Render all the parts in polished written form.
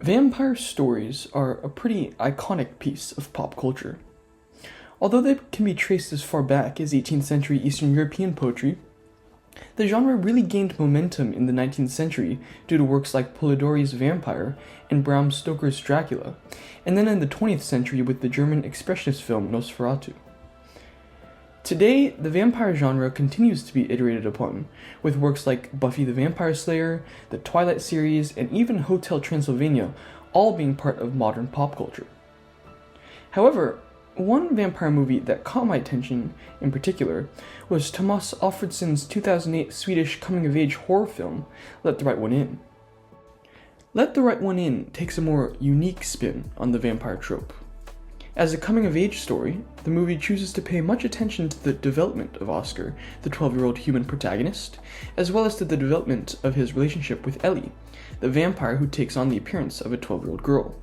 Vampire stories are a pretty iconic piece of pop culture. Although they can be traced as far back as 18th century Eastern European poetry, the genre really gained momentum in the 19th century due to works like Polidori's Vampire and Bram Stoker's Dracula, and then in the 20th century with the German expressionist film Nosferatu. Today, the vampire genre continues to be iterated upon, with works like Buffy the Vampire Slayer, the Twilight series, and even Hotel Transylvania all being part of modern pop culture. However, one vampire movie that caught my attention in particular was Tomas Alfredson's 2008 Swedish coming-of-age horror film, Let the Right One In. Let the Right One In takes a more unique spin on the vampire trope. As a coming-of-age story, the movie chooses to pay much attention to the development of Oscar, the 12-year-old human protagonist, as well as to the development of his relationship with Ellie, the vampire who takes on the appearance of a 12-year-old girl.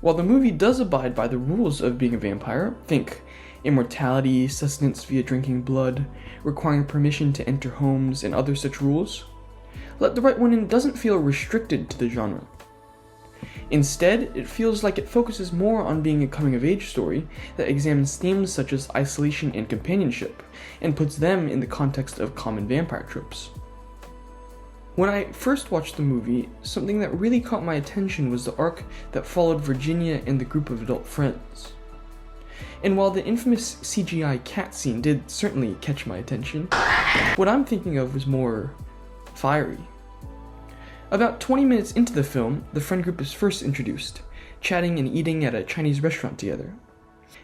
While the movie does abide by the rules of being a vampire, think immortality, sustenance via drinking blood, requiring permission to enter homes, and other such rules, Let the Right One In doesn't feel restricted to the genre. Instead, it feels like it focuses more on being a coming-of-age story that examines themes such as isolation and companionship, and puts them in the context of common vampire tropes. When I first watched the movie, something that really caught my attention was the arc that followed Virginia and the group of adult friends. And while the infamous CGI cat scene did certainly catch my attention, what I'm thinking of was more fiery. About 20 minutes into the film, the friend group is first introduced, chatting and eating at a Chinese restaurant together.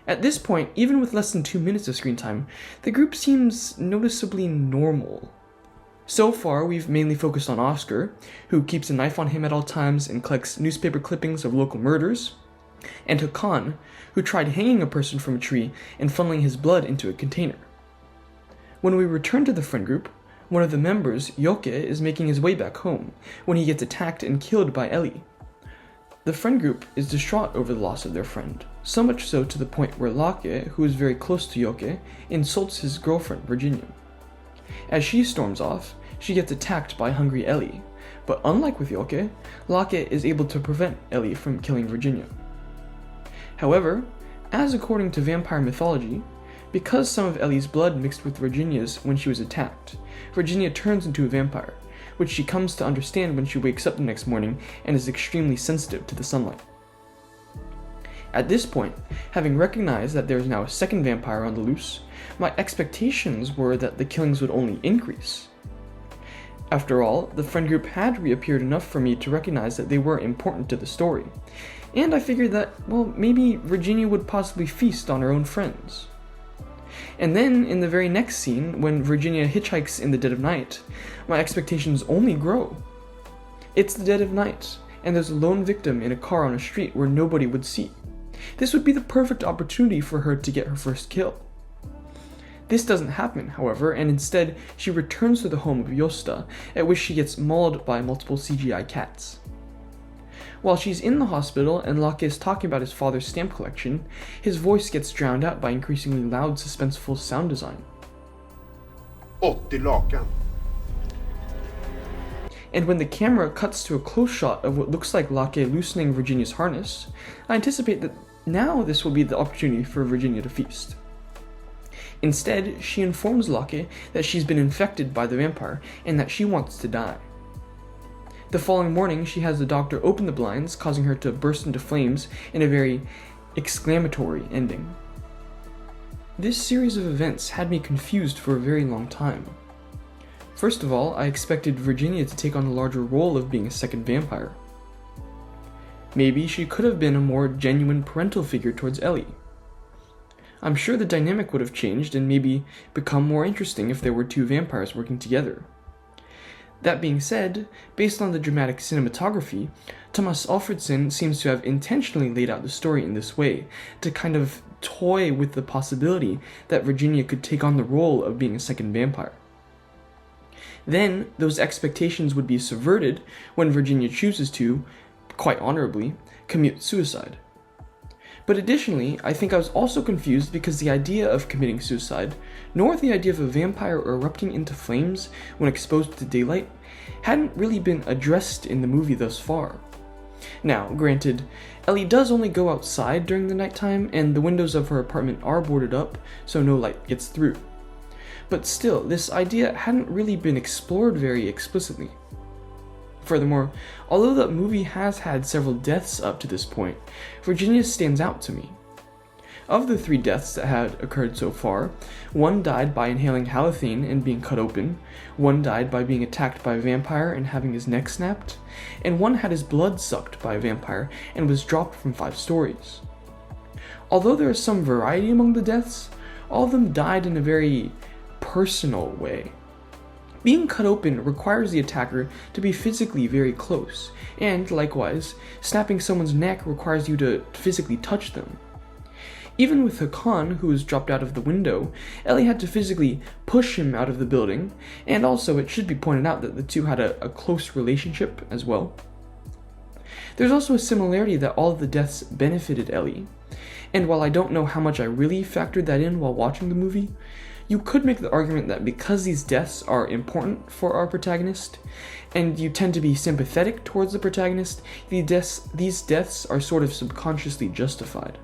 At this point, even with less than 2 minutes of screen time, the group seems noticeably normal. So far, we've mainly focused on Oscar, who keeps a knife on him at all times and collects newspaper clippings of local murders, and Hakan, who tried hanging a person from a tree and funneling his blood into a container. When we return to the friend group, one of the members, Yoke, is making his way back home when he gets attacked and killed by Ellie. The friend group is distraught over the loss of their friend, so much so to the point where Lake, who is very close to Yoke, insults his girlfriend, Virginia. As she storms off, she gets attacked by hungry Ellie, but unlike with Yoke, Lake is able to prevent Ellie from killing Virginia. However, as according to vampire mythology, because some of Ellie's blood mixed with Virginia's when she was attacked, Virginia turns into a vampire, which she comes to understand when she wakes up the next morning and is extremely sensitive to the sunlight. At this point, having recognized that there is now a second vampire on the loose, my expectations were that the killings would only increase. After all, the friend group had reappeared enough for me to recognize that they were important to the story, and I figured that, well, maybe Virginia would possibly feast on her own friends. And then, in the very next scene, when Virginia hitchhikes in the dead of night, my expectations only grow. It's the dead of night, and there's a lone victim in a car on a street where nobody would see. This would be the perfect opportunity for her to get her first kill. This doesn't happen, however, and instead, she returns to the home of Josta, at which she gets mauled by multiple CGI cats. While she's in the hospital and Locke is talking about his father's stamp collection, his voice gets drowned out by increasingly loud, suspenseful sound design. 80 lakan. And when the camera cuts to a close shot of what looks like Locke loosening Virginia's harness, I anticipate that now this will be the opportunity for Virginia to feast. Instead, she informs Locke that she's been infected by the vampire and that she wants to die. The following morning, she has the doctor open the blinds, causing her to burst into flames in a very exclamatory ending. This series of events had me confused for a very long time. First of all, I expected Virginia to take on the larger role of being a second vampire. Maybe she could have been a more genuine parental figure towards Ellie. I'm sure the dynamic would have changed and maybe become more interesting if there were two vampires working together. That being said, based on the dramatic cinematography, Tomas Alfredson seems to have intentionally laid out the story in this way, to kind of toy with the possibility that Virginia could take on the role of being a second vampire. Then, those expectations would be subverted when Virginia chooses to, quite honorably, commit suicide. But additionally, I think I was also confused because the idea of committing suicide, nor the idea of a vampire erupting into flames when exposed to daylight, hadn't really been addressed in the movie thus far. Now, granted, Ellie does only go outside during the nighttime, and the windows of her apartment are boarded up, so no light gets through. But still, this idea hadn't really been explored very explicitly. Furthermore, although the movie has had several deaths up to this point, Virginia stands out to me. Of the 3 deaths that had occurred so far, 1 died by inhaling halothane and being cut open, 1 died by being attacked by a vampire and having his neck snapped, and 1 had his blood sucked by a vampire and was dropped from 5 stories. Although there is some variety among the deaths, all of them died in a very personal way. Being cut open requires the attacker to be physically very close, and likewise, snapping someone's neck requires you to physically touch them. Even with Hakan, who was dropped out of the window, Ellie had to physically push him out of the building, and also it should be pointed out that the two had a close relationship as well. There's also a similarity that all of the deaths benefited Ellie, and while I don't know how much I really factored that in while watching the movie, you could make the argument that because these deaths are important for our protagonist, and you tend to be sympathetic towards the protagonist, these deaths are sort of subconsciously justified.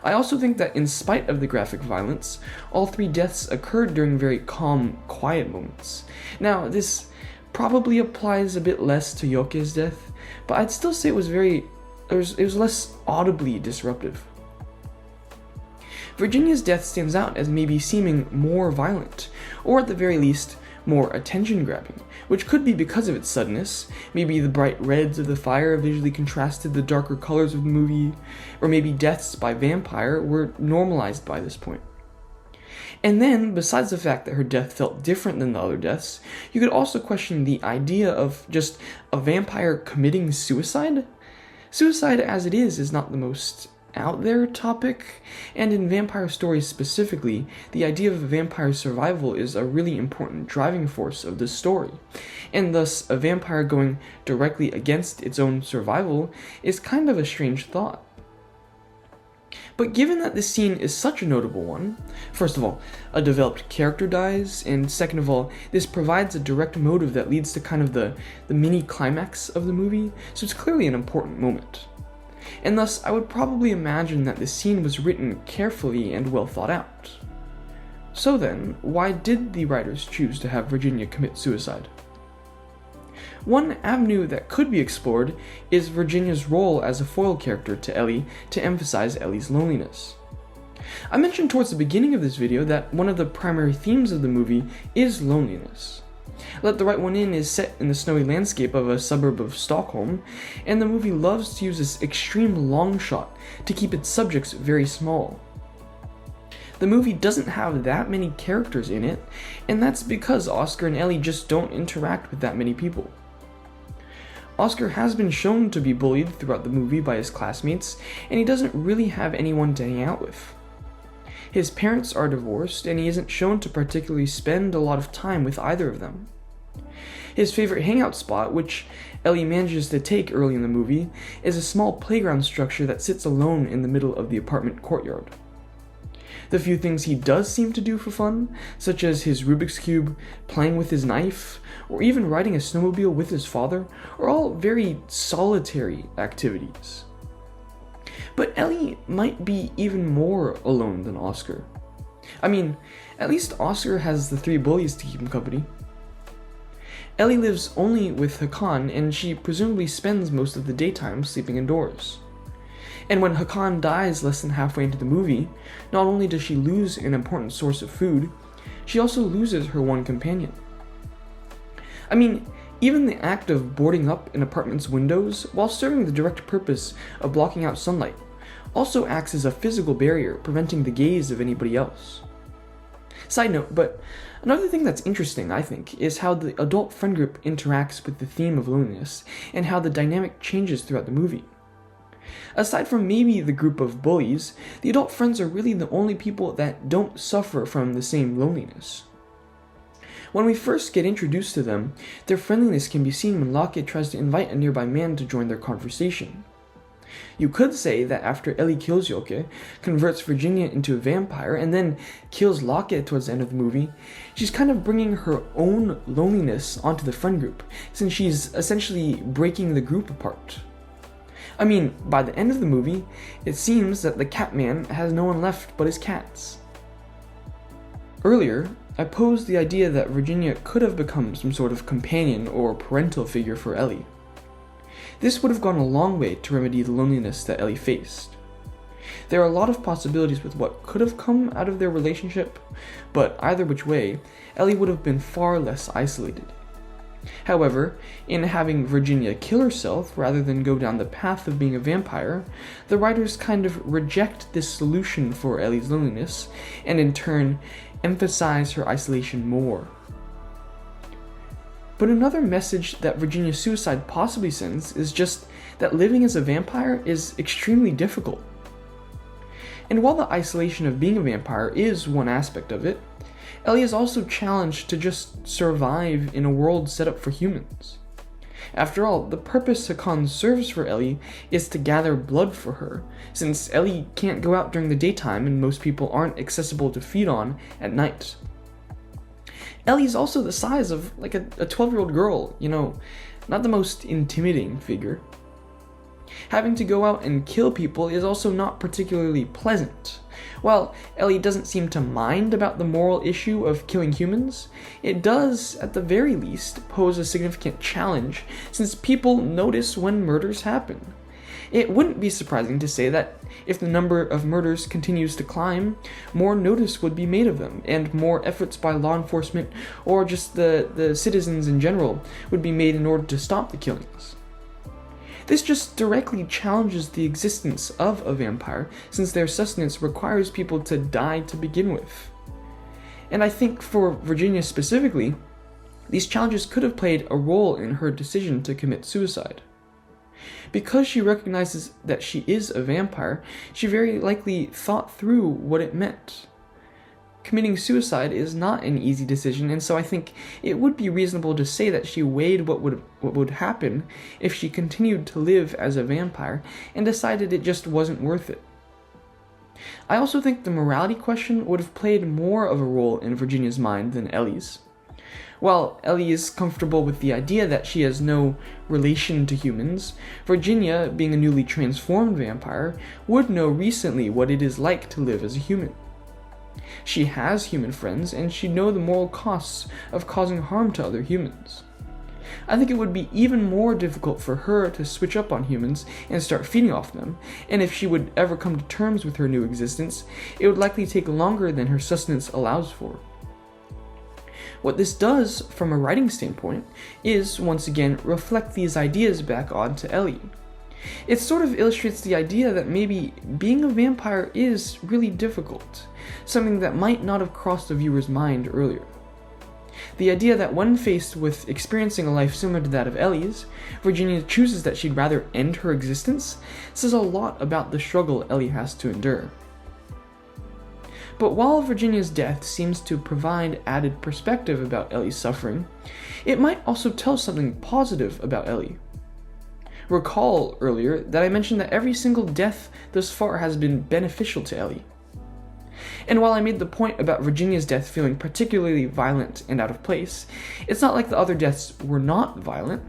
I also think that in spite of the graphic violence, all 3 deaths occurred during very calm, quiet moments. Now, this probably applies a bit less to Yoke's death, but I'd still say it was less audibly disruptive. Virginia's death stands out as maybe seeming more violent, or at the very least, more attention-grabbing, which could be because of its suddenness. Maybe the bright reds of the fire visually contrasted the darker colors of the movie, or maybe deaths by vampire were normalized by this point. And then, besides the fact that her death felt different than the other deaths, you could also question the idea of just a vampire committing suicide. Suicide as it is not the most out there topic, and in vampire stories specifically, the idea of vampire survival is a really important driving force of the story, and thus a vampire going directly against its own survival is kind of a strange thought. But given that this scene is such a notable one, first of all, a developed character dies, and second of all, this provides a direct motive that leads to kind of the mini climax of the movie, so it's clearly an important moment. And thus, I would probably imagine that the scene was written carefully and well thought out. So then, why did the writers choose to have Virginia commit suicide? One avenue that could be explored is Virginia's role as a foil character to Ellie to emphasize Ellie's loneliness. I mentioned towards the beginning of this video that one of the primary themes of the movie is loneliness. Let the Right One In is set in the snowy landscape of a suburb of Stockholm, and the movie loves to use this extreme long shot to keep its subjects very small. The movie doesn't have that many characters in it, and that's because Oscar and Ellie just don't interact with that many people. Oscar has been shown to be bullied throughout the movie by his classmates, and he doesn't really have anyone to hang out with. His parents are divorced, and he isn't shown to particularly spend a lot of time with either of them. His favorite hangout spot, which Ellie manages to take early in the movie, is a small playground structure that sits alone in the middle of the apartment courtyard. The few things he does seem to do for fun, such as his Rubik's Cube, playing with his knife, or even riding a snowmobile with his father, are all very solitary activities. But Ellie might be even more alone than Oscar. I mean, at least Oscar has the 3 bullies to keep him company. Ellie lives only with Hakan, and she presumably spends most of the daytime sleeping indoors. And when Hakan dies less than halfway into the movie, not only does she lose an important source of food, she also loses her one companion. I mean, even the act of boarding up an apartment's windows, while serving the direct purpose of blocking out sunlight, also acts as a physical barrier, preventing the gaze of anybody else. Side note, but another thing that's interesting, I think, is how the adult friend group interacts with the theme of loneliness, and how the dynamic changes throughout the movie. Aside from maybe the group of bullies, the adult friends are really the only people that don't suffer from the same loneliness. When we first get introduced to them, their friendliness can be seen when Lockett tries to invite a nearby man to join their conversation. You could say that after Ellie kills Yoke, converts Virginia into a vampire, and then kills Locke towards the end of the movie, she's kind of bringing her own loneliness onto the friend group, since she's essentially breaking the group apart. I mean, by the end of the movie, it seems that the Catman has no one left but his cats. Earlier, I posed the idea that Virginia could have become some sort of companion or parental figure for Ellie. This would have gone a long way to remedy the loneliness that Ellie faced. There are a lot of possibilities with what could have come out of their relationship, but either which way, Ellie would have been far less isolated. However, in having Virginia kill herself rather than go down the path of being a vampire, the writers kind of reject this solution for Ellie's loneliness, and in turn, emphasize her isolation more. But another message that Virginia's suicide possibly sends is just that living as a vampire is extremely difficult. And while the isolation of being a vampire is one aspect of it, Ellie is also challenged to just survive in a world set up for humans. After all, the purpose Hakan serves for Ellie is to gather blood for her, since Ellie can't go out during the daytime and most people aren't accessible to feed on at night. Ellie is also the size of like a 12-year-old girl, not the most intimidating figure. Having to go out and kill people is also not particularly pleasant. While Ellie doesn't seem to mind about the moral issue of killing humans, it does, at the very least, pose a significant challenge, since people notice when murders happen. It wouldn't be surprising to say that if the number of murders continues to climb, more notice would be made of them, and more efforts by law enforcement or just the citizens in general would be made in order to stop the killings. This just directly challenges the existence of a vampire, since their sustenance requires people to die to begin with. And I think for Virginia specifically, these challenges could have played a role in her decision to commit suicide. Because she recognizes that she is a vampire, she very likely thought through what it meant. Committing suicide is not an easy decision, and so I think it would be reasonable to say that she weighed what would happen if she continued to live as a vampire and decided it just wasn't worth it. I also think the morality question would have played more of a role in Virginia's mind than Ellie's. While Ellie is comfortable with the idea that she has no relation to humans, Virginia, being a newly transformed vampire, would know recently what it is like to live as a human. She has human friends, and she'd know the moral costs of causing harm to other humans. I think it would be even more difficult for her to switch up on humans and start feeding off them, and if she would ever come to terms with her new existence, it would likely take longer than her sustenance allows for. What this does, from a writing standpoint, is, once again, reflect these ideas back onto Ellie. It sort of illustrates the idea that maybe being a vampire is really difficult, something that might not have crossed the viewer's mind earlier. The idea that when faced with experiencing a life similar to that of Ellie's, Virginia chooses that she'd rather end her existence says a lot about the struggle Ellie has to endure. But while Virginia's death seems to provide added perspective about Ellie's suffering, it might also tell something positive about Ellie. Recall earlier that I mentioned that every single death thus far has been beneficial to Ellie. And while I made the point about Virginia's death feeling particularly violent and out of place, it's not like the other deaths were not violent.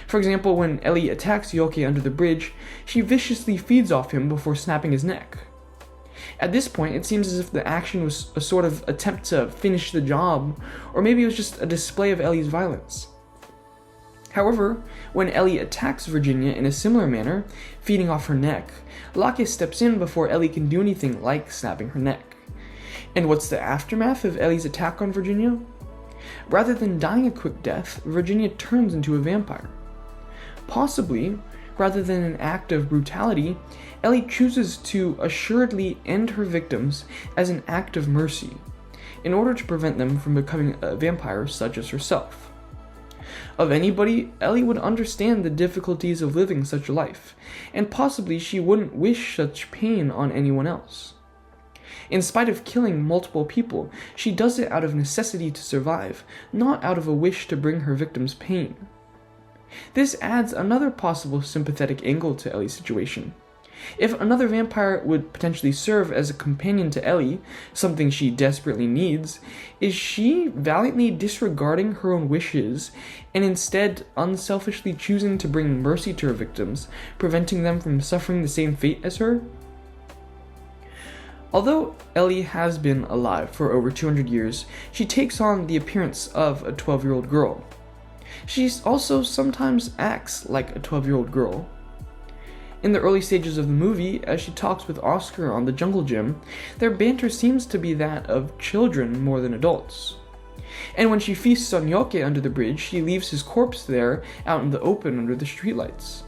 For example, when Ellie attacks Yoke under the bridge, she viciously feeds off him before snapping his neck. At this point, it seems as if the action was a sort of attempt to finish the job, or maybe it was just a display of Ellie's violence. However, when Ellie attacks Virginia in a similar manner, feeding off her neck, Locke steps in before Ellie can do anything like snapping her neck. And what's the aftermath of Ellie's attack on Virginia? Rather than dying a quick death, Virginia turns into a vampire. Possibly, rather than an act of brutality, Ellie chooses to assuredly end her victims as an act of mercy, in order to prevent them from becoming a vampire such as herself. Of anybody, Ellie would understand the difficulties of living such a life, and possibly she wouldn't wish such pain on anyone else. In spite of killing multiple people, she does it out of necessity to survive, not out of a wish to bring her victims pain. This adds another possible sympathetic angle to Ellie's situation. If another vampire would potentially serve as a companion to Ellie, something she desperately needs, is she valiantly disregarding her own wishes and instead unselfishly choosing to bring mercy to her victims, preventing them from suffering the same fate as her? Although Ellie has been alive for over 200 years, she takes on the appearance of a 12-year-old girl. She also sometimes acts like a 12-year-old girl. In the early stages of the movie, as she talks with Oscar on the jungle gym, their banter seems to be that of children more than adults. And when she feasts on Yoke under the bridge, she leaves his corpse there out in the open under the streetlights.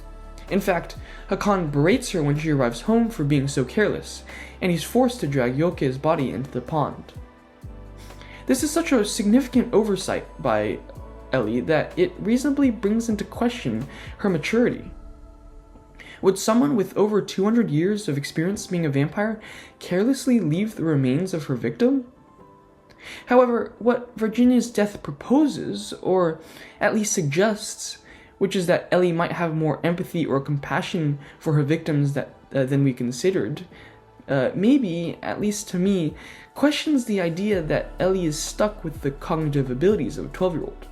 In fact, Hakan berates her when she arrives home for being so careless, and he's forced to drag Yoke's body into the pond. This is such a significant oversight by Ellie that it reasonably brings into question her maturity. Would someone with over 200 years of experience being a vampire carelessly leave the remains of her victim? However, what Virginia's death proposes, or at least suggests, which is that Ellie might have more empathy or compassion for her victims than we considered, maybe, at least to me, questions the idea that Ellie is stuck with the cognitive abilities of a 12-year-old.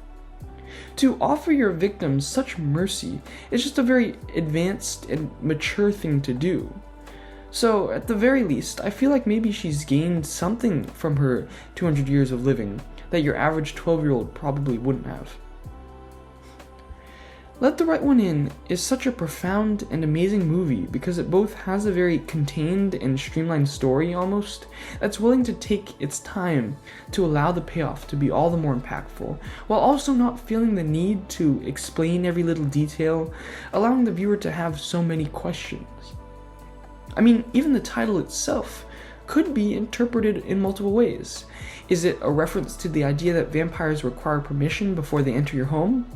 To offer your victims such mercy is just a very advanced and mature thing to do. So, at the very least, I feel like maybe she's gained something from her 200 years of living that your average 12-year-old probably wouldn't have. Let the Right One In is such a profound and amazing movie because it both has a very contained and streamlined story almost that's willing to take its time to allow the payoff to be all the more impactful, while also not feeling the need to explain every little detail, allowing the viewer to have so many questions. I mean, even the title itself could be interpreted in multiple ways. Is it a reference to the idea that vampires require permission before they enter your home?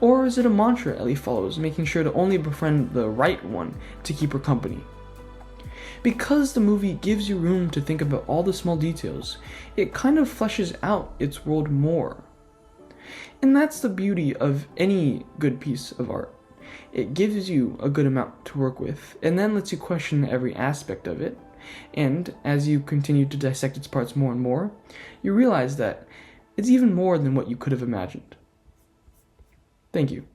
Or is it a mantra Ellie follows, making sure to only befriend the right one to keep her company? Because the movie gives you room to think about all the small details, it kind of fleshes out its world more. And that's the beauty of any good piece of art. It gives you a good amount to work with, and then lets you question every aspect of it. And as you continue to dissect its parts more and more, you realize that it's even more than what you could have imagined. Thank you.